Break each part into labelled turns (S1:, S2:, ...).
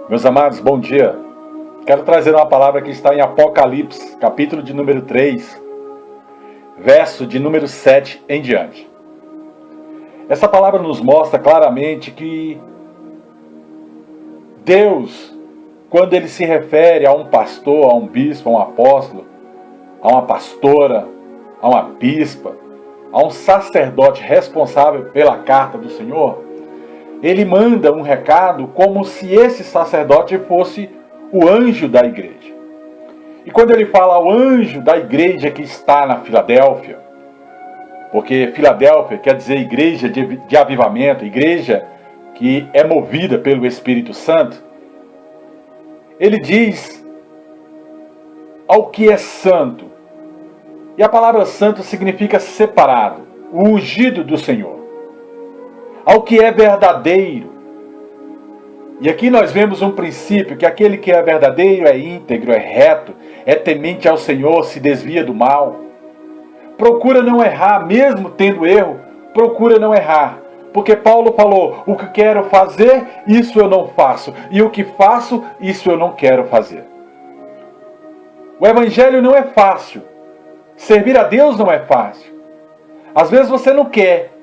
S1: Meus amados, bom dia. Quero trazer uma palavra que está em Apocalipse, capítulo de número 3, verso de número 7 em diante. Essa palavra nos mostra claramente que Deus, quando Ele se refere a um pastor, a um bispo, a um apóstolo, a uma pastora, a uma bispa, a um sacerdote responsável pela carta do Senhor, Ele manda um recado como se esse sacerdote fosse o anjo da igreja. E quando ele fala ao anjo da igreja que está na Filadélfia, porque Filadélfia quer dizer igreja de avivamento, igreja que é movida pelo Espírito Santo, ele diz ao que é santo. E a palavra santo significa separado, o ungido do Senhor. Ao que é verdadeiro. E aqui nós vemos um princípio, que aquele que é verdadeiro é íntegro, é reto, é temente ao Senhor, se desvia do mal. Procura não errar, mesmo tendo erro, procura não errar. Porque Paulo falou, o que quero fazer, isso eu não faço. E o que faço, isso eu não quero fazer. O evangelho não é fácil. Servir a Deus não é fácil. Às vezes você não quer.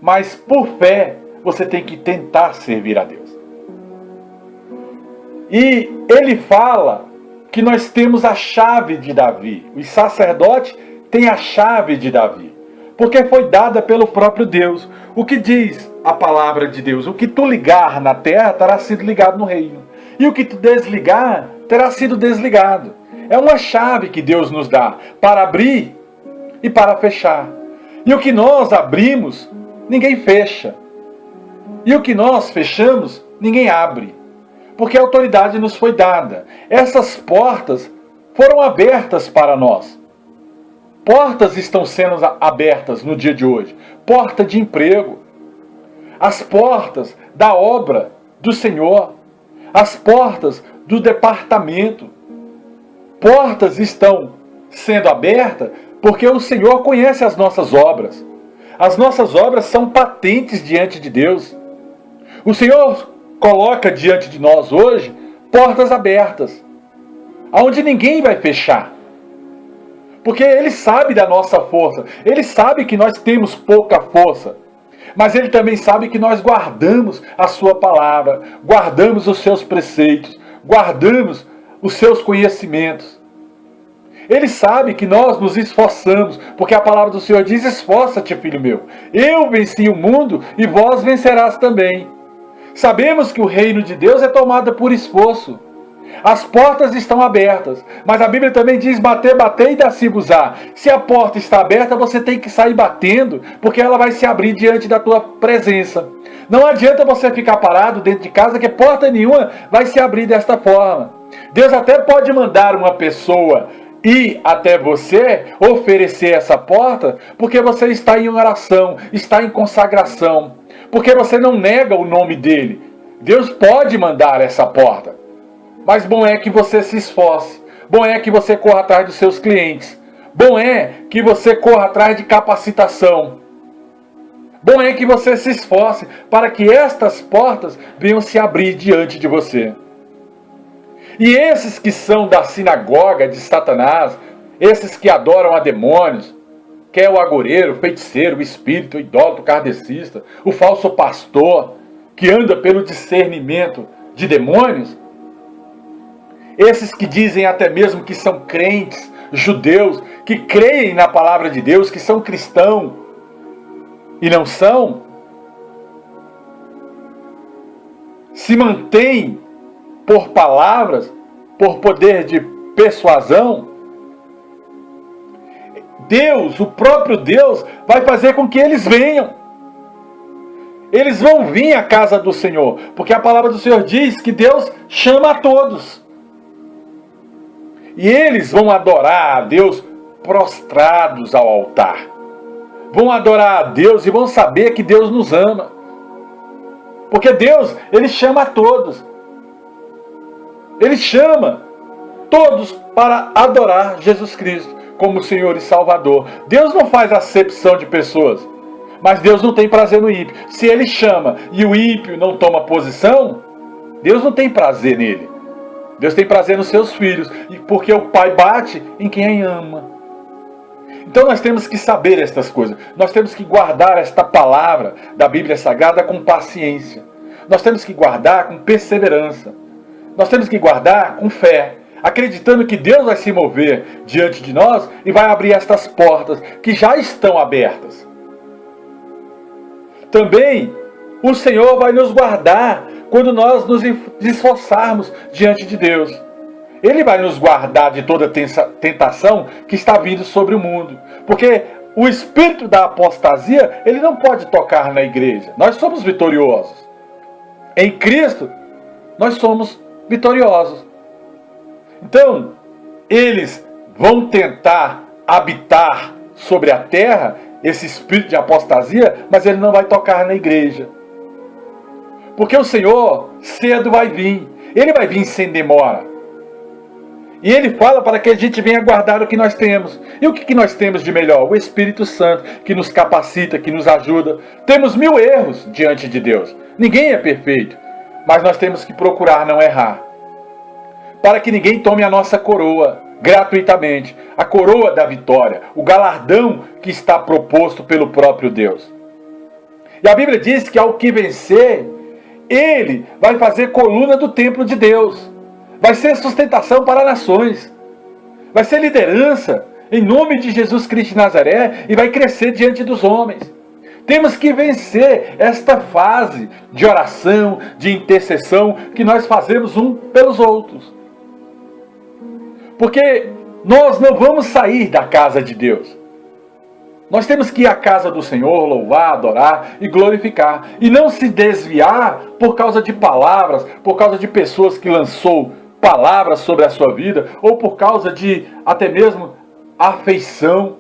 S1: Mas por fé, você tem que tentar servir a Deus. E ele fala que nós temos a chave de Davi. Os sacerdotes têm a chave de Davi. Porque foi dada pelo próprio Deus. O que diz a palavra de Deus? O que tu ligar na terra terá sido ligado no reino. E o que tu desligar terá sido desligado. É uma chave que Deus nos dá para abrir e para fechar. E o que nós abrimos, ninguém fecha. E o que nós fechamos, ninguém abre. Porque a autoridade nos foi dada. Essas portas foram abertas para nós. Portas estão sendo abertas no dia de hoje. Porta de emprego. As portas da obra do Senhor. As portas do departamento. Portas estão sendo abertas porque o Senhor conhece as nossas obras. As nossas obras são patentes diante de Deus. O Senhor coloca diante de nós hoje portas abertas, onde ninguém vai fechar. Porque Ele sabe da nossa força. Ele sabe que nós temos pouca força. Mas Ele também sabe que nós guardamos a Sua palavra, guardamos os Seus preceitos, guardamos os Seus conhecimentos. Ele sabe que nós nos esforçamos, porque a palavra do Senhor diz, esforça-te, filho meu. Eu venci o mundo e vós vencerás também. Sabemos que o reino de Deus é tomado por esforço. As portas estão abertas, mas a Bíblia também diz, bater, bater e dá-se-vos-á. Se a porta está aberta, você tem que sair batendo, porque ela vai se abrir diante da tua presença. Não adianta você ficar parado dentro de casa, que porta nenhuma vai se abrir desta forma. Deus até pode mandar uma pessoa ir até você, oferecer essa porta, porque você está em oração, está em consagração, porque você não nega o nome dele. Deus pode mandar essa porta, mas bom é que você se esforce, bom é que você corra atrás dos seus clientes, bom é que você corra atrás de capacitação, bom é que você se esforce para que estas portas venham se abrir diante de você. E esses que são da sinagoga de Satanás, esses que adoram a demônios, que é o agoreiro, o feiticeiro, o espírito, o idólatra, o kardecista, o falso pastor, que anda pelo discernimento de demônios, esses que dizem até mesmo que são crentes, judeus, que creem na palavra de Deus, que são cristãos e não são, se mantêm por palavras, por poder de persuasão, Deus, o próprio Deus, vai fazer com que eles venham. Eles vão vir à casa do Senhor, porque a palavra do Senhor diz que Deus chama a todos. E eles vão adorar a Deus prostrados ao altar. Vão adorar a Deus e vão saber que Deus nos ama. Porque Deus, Ele chama a todos. Ele chama todos para adorar Jesus Cristo como Senhor e Salvador. Deus não faz acepção de pessoas, mas Deus não tem prazer no ímpio. Se Ele chama e o ímpio não toma posição, Deus não tem prazer nele. Deus tem prazer nos seus filhos, porque o pai bate em quem ama. Então nós temos que saber estas coisas. Nós temos que guardar esta palavra da Bíblia Sagrada com paciência. Nós temos que guardar com perseverança. Nós temos que guardar com fé, acreditando que Deus vai se mover diante de nós e vai abrir estas portas que já estão abertas. Também o Senhor vai nos guardar quando nós nos esforçarmos diante de Deus. Ele vai nos guardar de toda tentação que está vindo sobre o mundo. Porque o espírito da apostasia, ele não pode tocar na igreja. Nós somos vitoriosos. Em Cristo, nós somos vitoriosos. Então, eles vão tentar habitar sobre a terra esse espírito de apostasia, mas ele não vai tocar na igreja. Porque o Senhor cedo vai vir. Ele vai vir sem demora. E ele fala para que a gente venha guardar o que nós temos. E o que nós temos de melhor? O Espírito Santo, que nos capacita, que nos ajuda. Temos 1000 erros diante de Deus. Ninguém é perfeito. Mas nós temos que procurar não errar. Para que ninguém tome a nossa coroa gratuitamente. A coroa da vitória. O galardão que está proposto pelo próprio Deus. E a Bíblia diz que ao que vencer, ele vai fazer coluna do templo de Deus. Vai ser sustentação para nações. Vai ser liderança em nome de Jesus Cristo de Nazaré e vai crescer diante dos homens. Temos que vencer esta fase de oração, de intercessão que nós fazemos um pelos outros. Porque nós não vamos sair da casa de Deus. Nós temos que ir à casa do Senhor, louvar, adorar e glorificar. E não se desviar por causa de palavras, por causa de pessoas que lançou palavras sobre a sua vida, ou por causa de até mesmo afeição.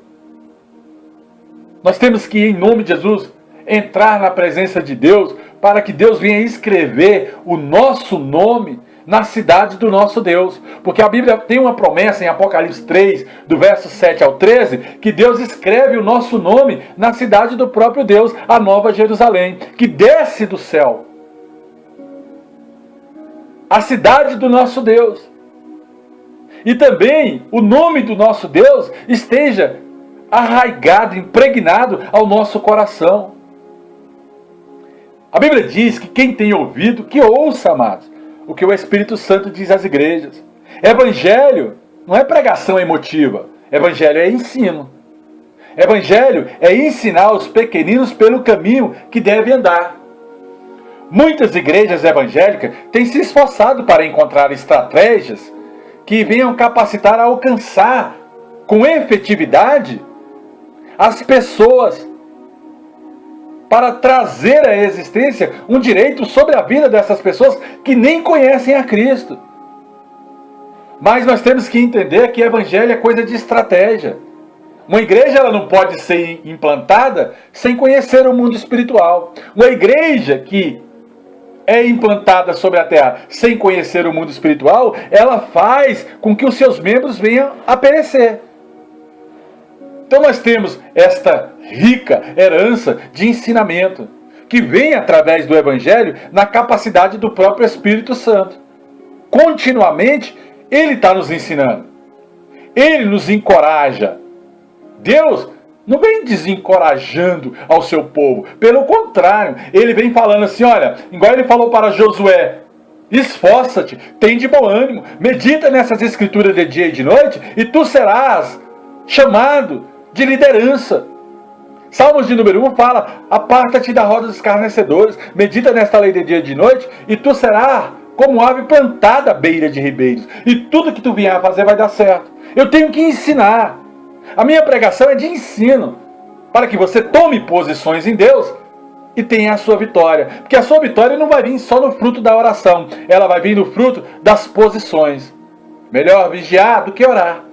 S1: Nós temos que, em nome de Jesus, entrar na presença de Deus, para que Deus venha escrever o nosso nome na cidade do nosso Deus. Porque a Bíblia tem uma promessa em Apocalipse 3, do verso 7 ao 13, que Deus escreve o nosso nome na cidade do próprio Deus, a Nova Jerusalém, que desce do céu. A cidade do nosso Deus. E também o nome do nosso Deus esteja arraigado, impregnado ao nosso coração. A Bíblia diz que quem tem ouvido, que ouça, amados, o que o Espírito Santo diz às igrejas. Evangelho não é pregação emotiva. Evangelho é ensino. Evangelho é ensinar os pequeninos pelo caminho que devem andar. Muitas igrejas evangélicas têm se esforçado para encontrar estratégias que venham capacitar a alcançar com efetividade as pessoas, para trazer à existência um direito sobre a vida dessas pessoas que nem conhecem a Cristo. Mas nós temos que entender que evangelho é coisa de estratégia. Uma igreja ela não pode ser implantada sem conhecer o mundo espiritual. Uma igreja que é implantada sobre a terra sem conhecer o mundo espiritual, ela faz com que os seus membros venham a perecer. Então nós temos esta rica herança de ensinamento, que vem através do Evangelho na capacidade do próprio Espírito Santo. Continuamente, Ele está nos ensinando. Ele nos encoraja. Deus não vem desencorajando ao seu povo. Pelo contrário, Ele vem falando assim, olha, igual Ele falou para Josué, esforça-te, tem de bom ânimo, medita nessas escrituras de dia e de noite, e tu serás chamado de liderança. Salmos de número 1 fala, aparta-te da roda dos escarnecedores, medita nesta lei de dia e de noite, e tu serás como ave plantada à beira de ribeiros, e tudo que tu vier a fazer vai dar certo. Eu tenho que ensinar. A minha pregação é de ensino, para que você tome posições em Deus e tenha a sua vitória. Porque a sua vitória não vai vir só no fruto da oração, ela vai vir no fruto das posições. Melhor vigiar do que orar.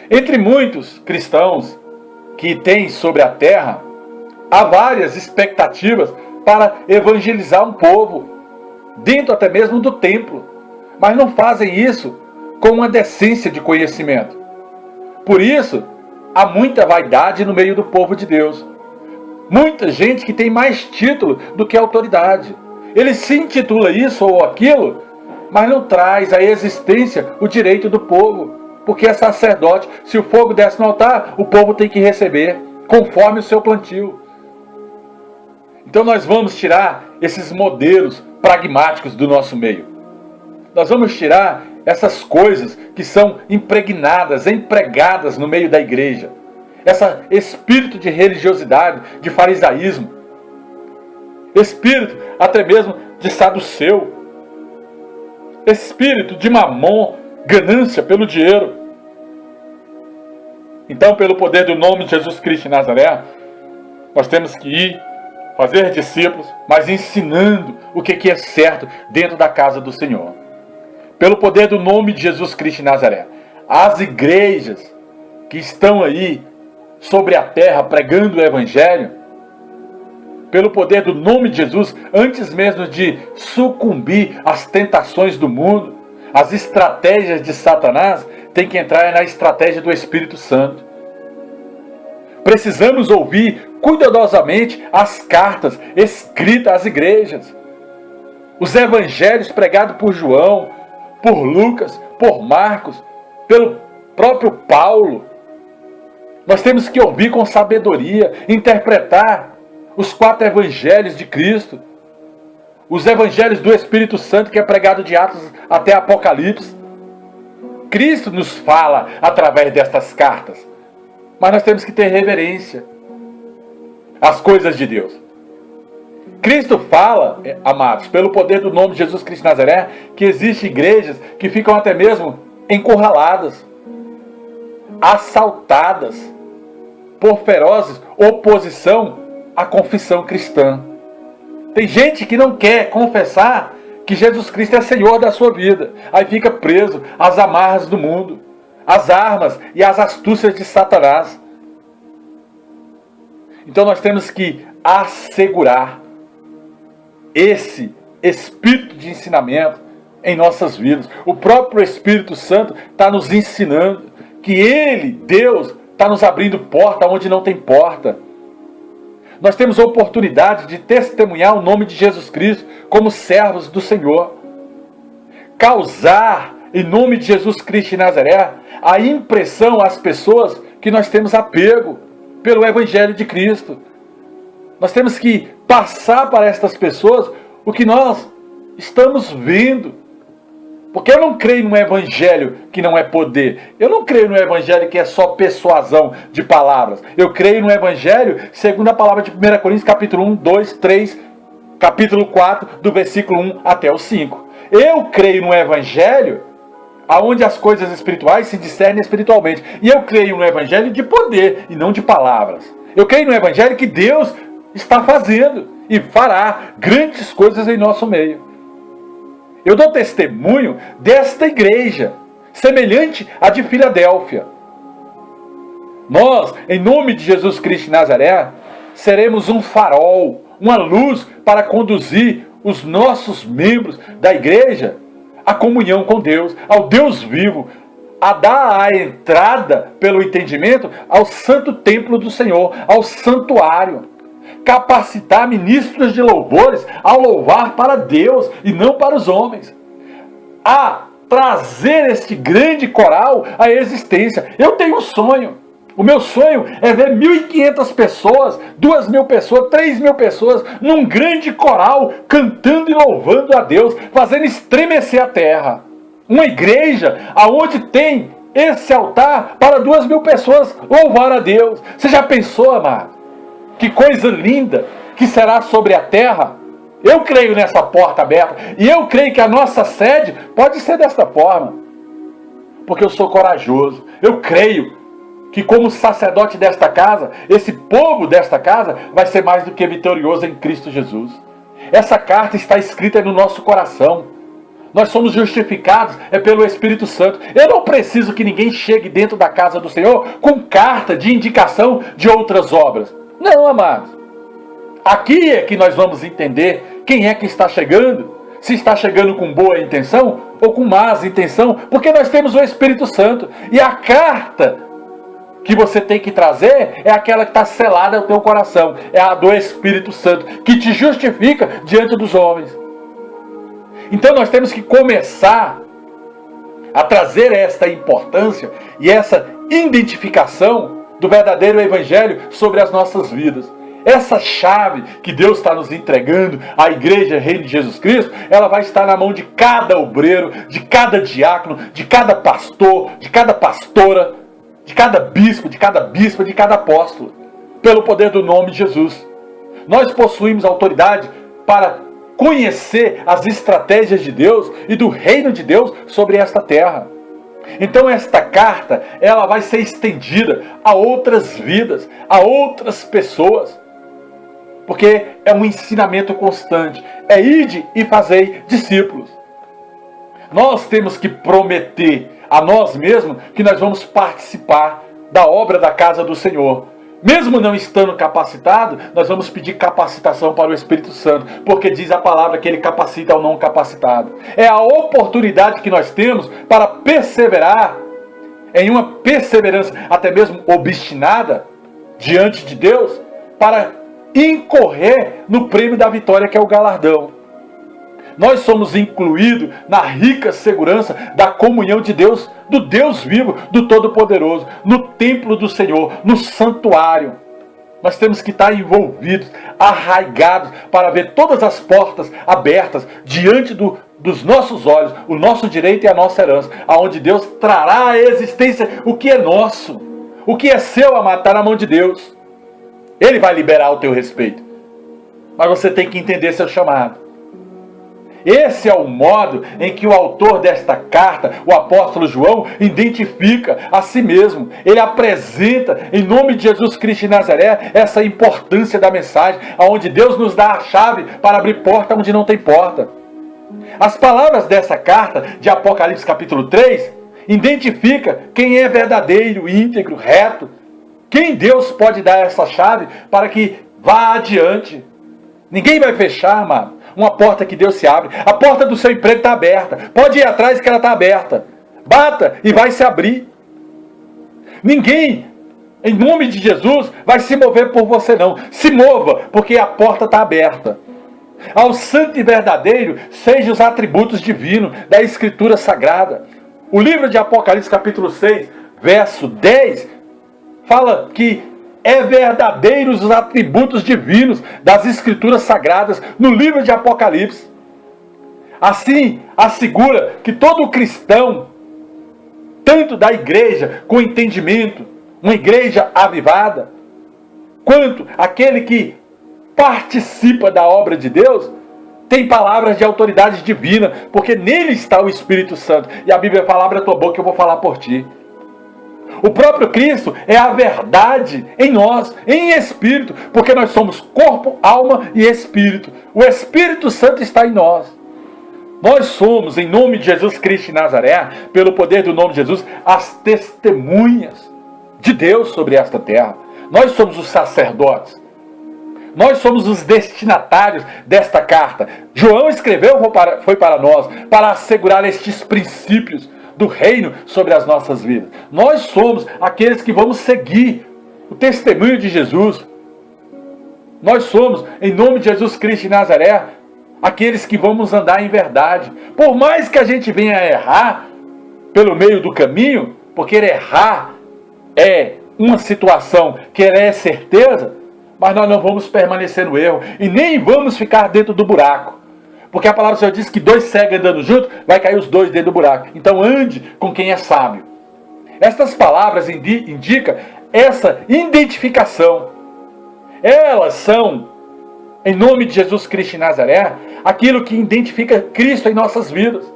S1: Entre muitos cristãos que têm sobre a terra, há várias expectativas para evangelizar um povo, dentro até mesmo do templo, mas não fazem isso com uma decência de conhecimento. Por isso, há muita vaidade no meio do povo de Deus. Muita gente que tem mais título do que autoridade. Ele se intitula isso ou aquilo, mas não traz à existência o direito do povo. Porque é sacerdote. Se o fogo desce no altar, o povo tem que receber, conforme o seu plantio. Então nós vamos tirar esses modelos pragmáticos do nosso meio. Nós vamos tirar essas coisas que são impregnadas, empregadas no meio da igreja. Esse espírito de religiosidade, de farisaísmo. Espírito até mesmo de saduceu. Espírito de mamon, ganância pelo dinheiro. Então, pelo poder do nome de Jesus Cristo de Nazaré, nós temos que ir, fazer discípulos, mas ensinando o que é certo dentro da casa do Senhor. Pelo poder do nome de Jesus Cristo de Nazaré, as igrejas que estão aí sobre a terra pregando o Evangelho, pelo poder do nome de Jesus, antes mesmo de sucumbir às tentações do mundo, as estratégias de Satanás, tem que entrar na estratégia do Espírito Santo. Precisamos ouvir cuidadosamente as cartas escritas às igrejas, os evangelhos pregados por João, por Lucas, por Marcos, pelo próprio Paulo. Nós temos que ouvir com sabedoria, interpretar os 4 evangelhos de Cristo, os evangelhos do Espírito Santo, que é pregado de Atos até Apocalipse. Cristo nos fala através destas cartas, mas nós temos que ter reverência às coisas de Deus. Cristo fala, amados, pelo poder do nome de Jesus Cristo de Nazaré, que existem igrejas que ficam até mesmo encurraladas, assaltadas por ferozes oposição à confissão cristã. Tem gente que não quer confessar que Jesus Cristo é Senhor da sua vida. Aí fica preso às amarras do mundo, às armas e às astúcias de Satanás. Então nós temos que assegurar esse espírito de ensinamento em nossas vidas. O próprio Espírito Santo está nos ensinando que Ele, Deus, está nos abrindo porta onde não tem porta. Nós temos a oportunidade de testemunhar o nome de Jesus Cristo como servos do Senhor. Causar, em nome de Jesus Cristo de Nazaré, a impressão às pessoas que nós temos apego pelo Evangelho de Cristo. Nós temos que passar para estas pessoas o que nós estamos vendo. Porque eu não creio num evangelho que não é poder. Eu não creio num evangelho que é só persuasão de palavras. Eu creio num evangelho segundo a palavra de 1 Coríntios capítulo 1, 2, 3, capítulo 4, do versículo 1 até o 5. Eu creio num evangelho onde as coisas espirituais se discernem espiritualmente. E eu creio num evangelho de poder e não de palavras. Eu creio num evangelho que Deus está fazendo e fará grandes coisas em nosso meio. Eu dou testemunho desta igreja, semelhante à de Filadélfia. Nós, em nome de Jesus Cristo de Nazaré, seremos um farol, uma luz para conduzir os nossos membros da igreja à comunhão com Deus, ao Deus vivo, a dar a entrada, pelo entendimento, ao santo templo do Senhor, ao santuário. Capacitar ministros de louvores a louvar para Deus e não para os homens. A trazer este grande coral à existência. Eu tenho um sonho. O meu sonho é ver 1.500 pessoas, 2.000 pessoas, 3.000 pessoas num grande coral cantando e louvando a Deus, fazendo estremecer a terra. Uma igreja aonde tem esse altar para 2.000 pessoas louvar a Deus. Você já pensou, amado? Que coisa linda que será sobre a terra. Eu creio nessa porta aberta. E eu creio que a nossa sede pode ser desta forma. Porque eu sou corajoso. Eu creio que como sacerdote desta casa, esse povo desta casa vai ser mais do que vitorioso em Cristo Jesus. Essa carta está escrita no nosso coração. Nós somos justificados pelo Espírito Santo. Eu não preciso que ninguém chegue dentro da casa do Senhor com carta de indicação de outras obras. Não, amados. Aqui é que nós vamos entender quem é que está chegando. Se está chegando com boa intenção ou com más intenção. Porque nós temos o Espírito Santo. E a carta que você tem que trazer é aquela que está selada no teu coração. É a do Espírito Santo. Que te justifica diante dos homens. Então nós temos que começar a trazer esta importância e essa identificação do verdadeiro evangelho sobre as nossas vidas. Essa chave que Deus está nos entregando, a Igreja Reino de Jesus Cristo, ela vai estar na mão de cada obreiro, de cada diácono, de cada pastor, de cada pastora, de cada bispo, de cada bispa, de cada apóstolo, pelo poder do nome de Jesus. Nós possuímos autoridade para conhecer as estratégias de Deus e do reino de Deus sobre esta terra. Então esta carta, ela vai ser estendida a outras vidas, a outras pessoas. Porque é um ensinamento constante. É ide e fazei discípulos. Nós temos que prometer a nós mesmos que nós vamos participar da obra da casa do Senhor. Mesmo não estando capacitado, nós vamos pedir capacitação para o Espírito Santo, porque diz a palavra que ele capacita ao não capacitado. É a oportunidade que nós temos para perseverar em uma perseverança até mesmo obstinada diante de Deus, para incorrer no prêmio da vitória, que é o galardão. Nós somos incluídos na rica segurança da comunhão de Deus, do Deus vivo, do Todo-Poderoso, no templo do Senhor, no santuário. Nós temos que estar envolvidos, arraigados, para ver todas as portas abertas diante dos nossos olhos, o nosso direito e a nossa herança, aonde Deus trará à existência o que é nosso, o que é seu, amado, está na mão de Deus. Ele vai liberar o teu respeito. Mas você tem que entender seu chamado. Esse é o modo em que o autor desta carta, o apóstolo João, identifica a si mesmo. Ele apresenta, em nome de Jesus Cristo de Nazaré, essa importância da mensagem, onde Deus nos dá a chave para abrir porta onde não tem porta. As palavras dessa carta, de Apocalipse capítulo 3, identifica quem é verdadeiro, íntegro, reto. Quem Deus pode dar essa chave para que vá adiante. Ninguém vai fechar, amado, uma porta que Deus se abre. A porta do seu emprego está aberta. Pode ir atrás que ela está aberta. Bata e vai se abrir. Ninguém, em nome de Jesus, vai se mover por você não. Se mova, porque a porta está aberta. Ao santo e verdadeiro sejam os atributos divinos da Escritura Sagrada. O livro de Apocalipse capítulo 6, verso 10, fala que é verdadeiros os atributos divinos das Escrituras Sagradas no livro de Apocalipse. Assim, assegura que todo cristão, tanto da igreja com entendimento, uma igreja avivada, quanto aquele que participa da obra de Deus, tem palavras de autoridade divina, porque nele está o Espírito Santo. E a Bíblia fala, abre a tua boca que eu vou falar por ti. O próprio Cristo é a verdade em nós, em espírito, porque nós somos corpo, alma e espírito. O Espírito Santo está em nós. Nós somos, em nome de Jesus Cristo de Nazaré, pelo poder do nome de Jesus, as testemunhas de Deus sobre esta terra. Nós somos os sacerdotes. Nós somos os destinatários desta carta. João escreveu, foi para nós, para assegurar estes princípios do reino sobre as nossas vidas. Nós somos aqueles que vamos seguir o testemunho de Jesus. Nós somos, em nome de Jesus Cristo de Nazaré, aqueles que vamos andar em verdade. Por mais que a gente venha a errar pelo meio do caminho, porque errar é uma situação que é certeza, mas nós não vamos permanecer no erro e nem vamos ficar dentro do buraco. Porque a palavra do Senhor diz que dois cegos andando juntos, vai cair os dois dentro do buraco. Então ande com quem é sábio. Estas palavras indicam essa identificação. Elas são, em nome de Jesus Cristo de Nazaré, aquilo que identifica Cristo em nossas vidas.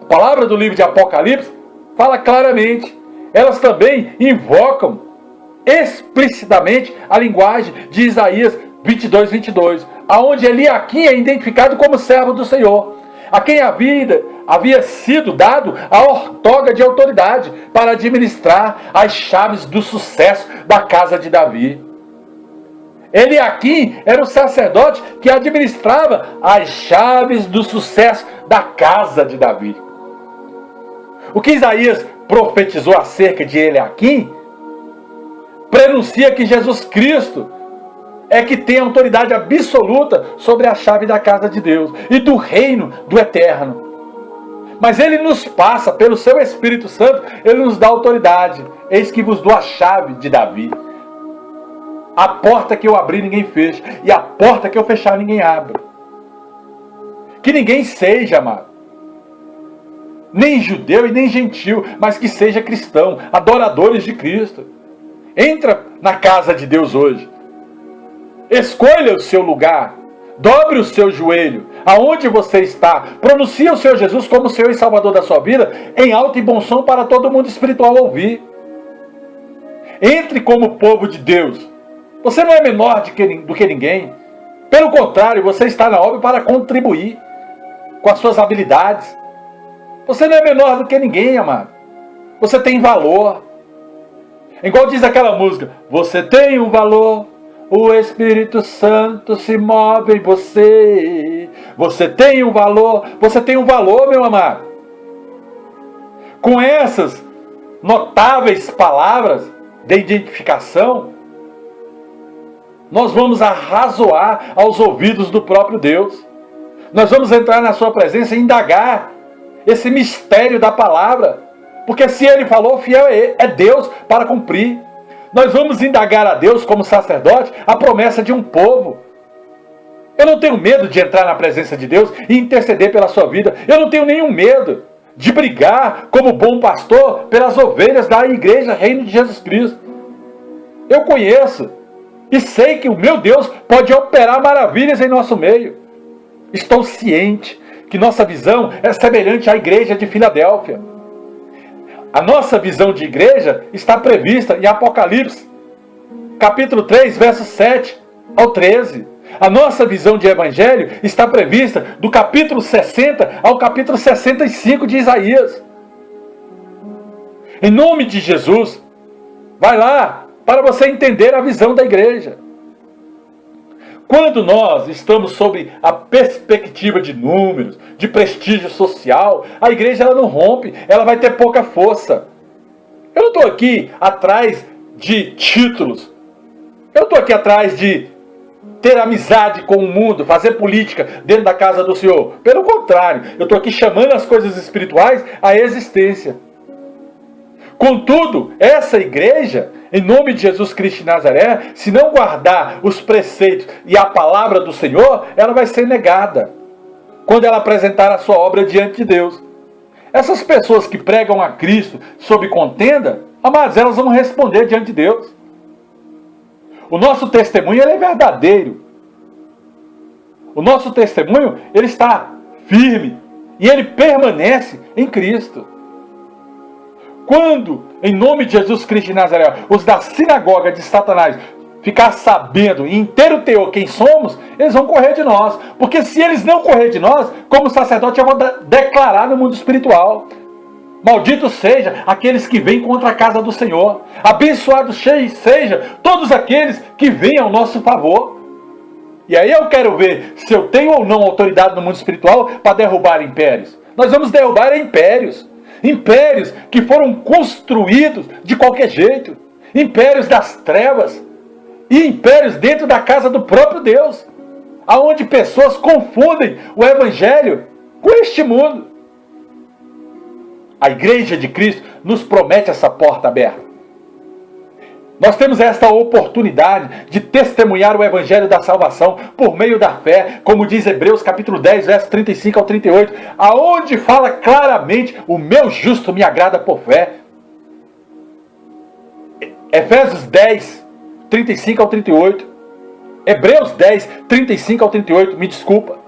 S1: A palavra do livro de Apocalipse fala claramente. Elas também invocam explicitamente a linguagem de Isaías 22, 22, aonde Eliaquim é identificado como servo do Senhor, a quem havia sido dado a ortoga de autoridade para administrar as chaves do sucesso da casa de Davi. Eliaquim era o sacerdote que administrava as chaves do sucesso da casa de Davi. O que Isaías profetizou acerca de Eliaquim prenuncia que Jesus Cristo é que tem autoridade absoluta sobre a chave da casa de Deus e do reino do eterno. Mas Ele nos passa, pelo seu Espírito Santo, Ele nos dá autoridade. Eis que vos dou a chave de Davi. A porta que eu abrir, ninguém fecha. E a porta que eu fechar, ninguém abre. Que ninguém seja, amado, nem judeu e nem gentil, mas que seja cristão, adoradores de Cristo. Entra na casa de Deus hoje. Escolha o seu lugar. Dobre o seu joelho. Aonde você está. Pronuncie o Senhor Jesus como Senhor e Salvador da sua vida, em alto e bom som para todo mundo espiritual ouvir. Entre como povo de Deus. Você não é menor do que ninguém. Pelo contrário, você está na obra para contribuir com as suas habilidades. Você não é menor do que ninguém, amado. Você tem valor. Igual diz aquela música, você tem um valor, o Espírito Santo se move em você. Você tem um valor, meu amado. Com essas notáveis palavras de identificação, nós vamos arrazoar aos ouvidos do próprio Deus. Nós vamos entrar na sua presença e indagar esse mistério da palavra. Porque se Ele falou, fiel é Deus para cumprir. Nós vamos indagar a Deus como sacerdote a promessa de um povo. Eu não tenho medo de entrar na presença de Deus e interceder pela sua vida. Eu não tenho nenhum medo de brigar como bom pastor pelas ovelhas da igreja Reino de Jesus Cristo. Eu conheço e sei que o meu Deus pode operar maravilhas em nosso meio. Estou ciente que nossa visão é semelhante à igreja de Filadélfia. A nossa visão de igreja está prevista em Apocalipse, capítulo 3, versos 7 ao 13. A nossa visão de evangelho está prevista do capítulo 60 ao capítulo 65 de Isaías. Em nome de Jesus, vai lá para você entender a visão da igreja. Quando nós estamos sob a perspectiva de números, de prestígio social, a igreja ela não rompe, ela vai ter pouca força. Eu não estou aqui atrás de títulos. Eu não estou aqui atrás de ter amizade com o mundo, fazer política dentro da casa do Senhor. Pelo contrário, eu estou aqui chamando as coisas espirituais à existência. Contudo, essa igreja, em nome de Jesus Cristo de Nazaré, se não guardar os preceitos e a palavra do Senhor, ela vai ser negada quando ela apresentar a sua obra diante de Deus. Essas pessoas que pregam a Cristo sob contenda, amados, elas vão responder diante de Deus. O nosso testemunho ele é verdadeiro. O nosso testemunho ele está firme e ele permanece em Cristo. Quando, em nome de Jesus Cristo de Nazaré, os da sinagoga de Satanás ficar sabendo e inteiro teor quem somos, eles vão correr de nós. Porque se eles não correr de nós, como sacerdote eu vou declarar no mundo espiritual: maldito seja aqueles que vêm contra a casa do Senhor. Abençoados seja todos aqueles que vêm ao nosso favor. E aí eu quero ver se eu tenho ou não autoridade no mundo espiritual para derrubar impérios. Nós vamos derrubar impérios. Impérios que foram construídos de qualquer jeito. Impérios das trevas. E impérios dentro da casa do próprio Deus. Onde pessoas confundem o Evangelho com este mundo. A igreja de Cristo nos promete essa porta aberta. Nós temos esta oportunidade de testemunhar o Evangelho da salvação por meio da fé, como diz Hebreus capítulo 10, versos 35 ao 38, aonde fala claramente: o meu justo me agrada por fé. Efésios 10, 35 ao 38. Hebreus 10, 35 ao 38, me desculpa.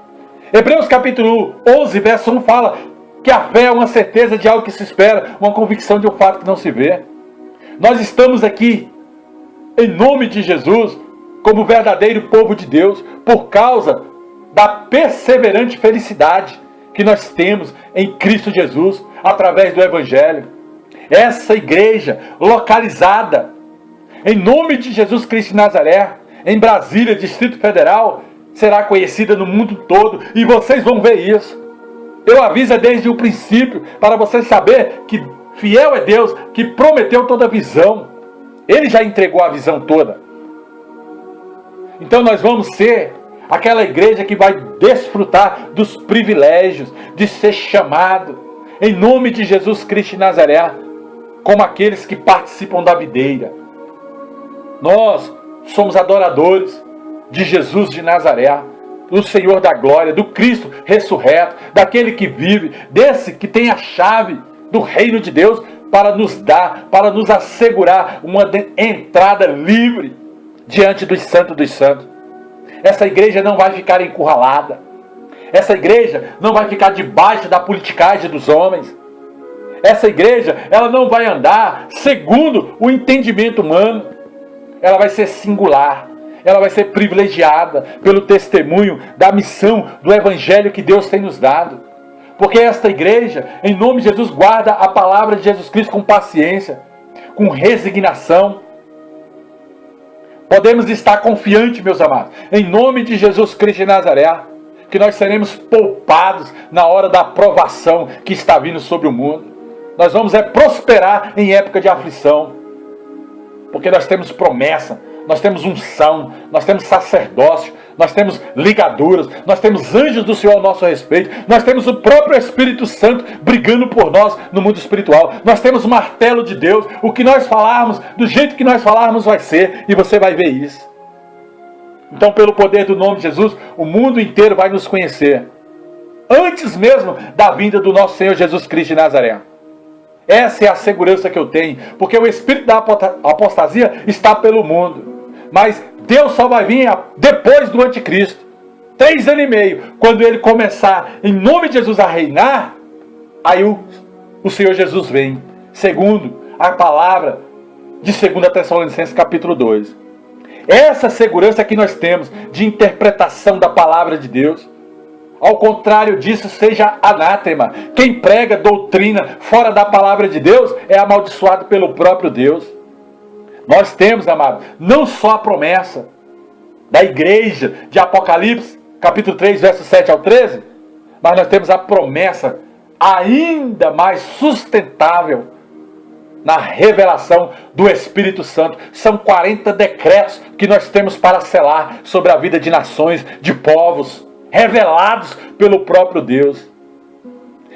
S1: Hebreus capítulo 11, verso 1 fala que a fé é uma certeza de algo que se espera, uma convicção de um fato que não se vê. Nós estamos aqui em nome de Jesus, como verdadeiro povo de Deus, por causa da perseverante felicidade que nós temos em Cristo Jesus, através do Evangelho. Essa igreja localizada em nome de Jesus Cristo de Nazaré, em Brasília, Distrito Federal, será conhecida no mundo todo, e vocês vão ver isso. Eu aviso desde o princípio, para vocês saberem que fiel é Deus, que prometeu toda a visão. Ele já entregou a visão toda. Então nós vamos ser aquela igreja que vai desfrutar dos privilégios de ser chamado em nome de Jesus Cristo de Nazaré, como aqueles que participam da videira. Nós somos adoradores de Jesus de Nazaré, do Senhor da glória, do Cristo ressurreto, daquele que vive, desse que tem a chave do reino de Deus para nos dar, para nos assegurar uma entrada livre diante dos santos dos santos. Essa igreja não vai ficar encurralada. Essa igreja não vai ficar debaixo da politicagem dos homens. Essa igreja, ela não vai andar segundo o entendimento humano. Ela vai ser singular. Ela vai ser privilegiada pelo testemunho da missão do evangelho que Deus tem nos dado. Porque esta igreja, em nome de Jesus, guarda a palavra de Jesus Cristo com paciência, com resignação. Podemos estar confiantes, meus amados, em nome de Jesus Cristo de Nazaré, que nós seremos poupados na hora da provação que está vindo sobre o mundo. Nós vamos prosperar em época de aflição, porque nós temos promessa, nós temos unção, nós temos sacerdócio, nós temos ligaduras, nós temos anjos do Senhor ao nosso respeito, nós temos o próprio Espírito Santo brigando por nós no mundo espiritual, nós temos o martelo de Deus, o que nós falarmos, do jeito que nós falarmos vai ser, e você vai ver isso. Então, pelo poder do nome de Jesus, o mundo inteiro vai nos conhecer, antes mesmo da vinda do nosso Senhor Jesus Cristo de Nazaré. Essa é a segurança que eu tenho, porque o espírito da apostasia está pelo mundo. Mas Deus só vai vir depois do anticristo. 3 anos e meio, quando ele começar em nome de Jesus a reinar, aí o Senhor Jesus vem. Segundo a palavra de 2 Tessalonicenses capítulo 2. Essa segurança que nós temos de interpretação da palavra de Deus. Ao contrário disso, seja anátema. Quem prega doutrina fora da palavra de Deus é amaldiçoado pelo próprio Deus. Nós temos, amado, não só a promessa da igreja de Apocalipse, capítulo 3, versos 7 ao 13, mas nós temos a promessa ainda mais sustentável na revelação do Espírito Santo. São 40 decretos que nós temos para selar sobre a vida de nações, de povos, revelados pelo próprio Deus.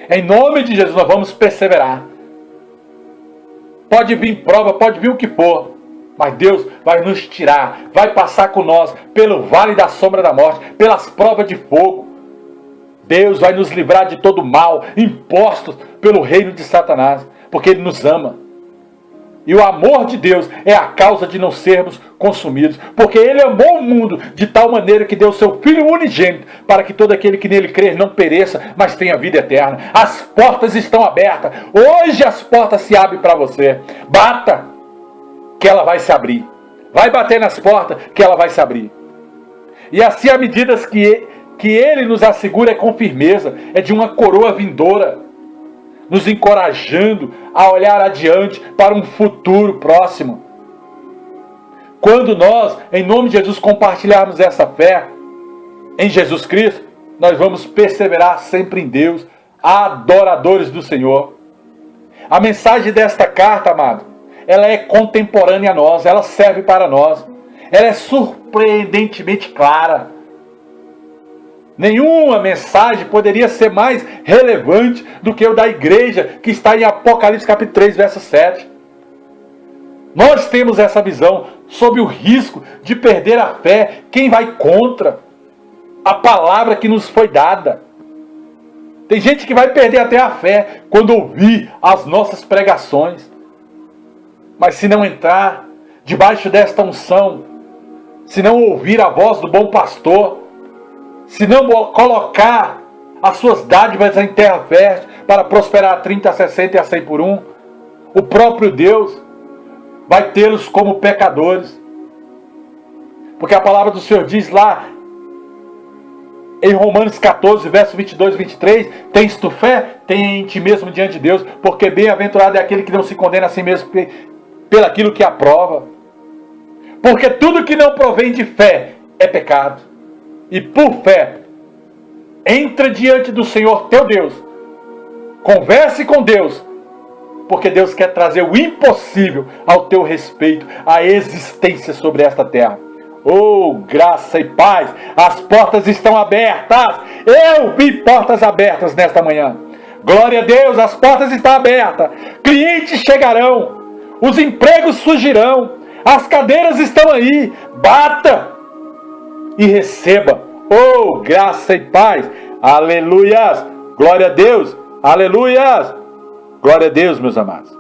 S1: Em nome de Jesus nós vamos perseverar. Pode vir prova, pode vir o que for, mas Deus vai nos tirar, vai passar com nós pelo vale da sombra da morte, pelas provas de fogo. Deus vai nos livrar de todo mal impostos pelo reino de Satanás, porque Ele nos ama. E o amor de Deus é a causa de não sermos consumidos, porque Ele amou o mundo de tal maneira que deu o seu Filho unigênito, para que todo aquele que nele crer não pereça, mas tenha vida eterna. As portas estão abertas. Hoje as portas se abrem para você. Bata, que ela vai se abrir. Vai bater nas portas, que ela vai se abrir. E assim, à medida que Ele nos assegura, é com firmeza, é de uma coroa vindoura, nos encorajando a olhar adiante para um futuro próximo. Quando nós, em nome de Jesus, compartilharmos essa fé em Jesus Cristo, nós vamos perseverar sempre em Deus, adoradores do Senhor. A mensagem desta carta, amado, ela é contemporânea a nós, ela serve para nós, ela é surpreendentemente clara. Nenhuma mensagem poderia ser mais relevante do que o da igreja que está em Apocalipse capítulo 3, verso 7. Nós temos essa visão sobre o risco de perder a fé quem vai contra a palavra que nos foi dada. Tem gente que vai perder até a fé quando ouvir as nossas pregações. Mas se não entrar debaixo desta unção, se não ouvir a voz do bom pastor, se não colocar as suas dádivas em terra fértil para prosperar a 30, a 60 e a 100 por 1, o próprio Deus vai tê-los como pecadores. Porque a palavra do Senhor diz lá em Romanos 14, verso 22 e 23, tens tu fé? Tem em ti mesmo diante de Deus, porque bem-aventurado é aquele que não se condena a si mesmo pelaquilo que aprova. Porque tudo que não provém de fé é pecado. E por fé, entra diante do Senhor teu Deus, converse com Deus, porque Deus quer trazer o impossível ao teu respeito, a existência sobre esta terra. Oh, graça e paz, as portas estão abertas. Eu vi portas abertas nesta manhã. Glória a Deus, as portas estão abertas. Clientes chegarão, os empregos surgirão, as cadeiras estão aí. Bata e receba. Oh, graça e paz. Aleluias. Glória a Deus. Aleluias. Glória a Deus, meus amados.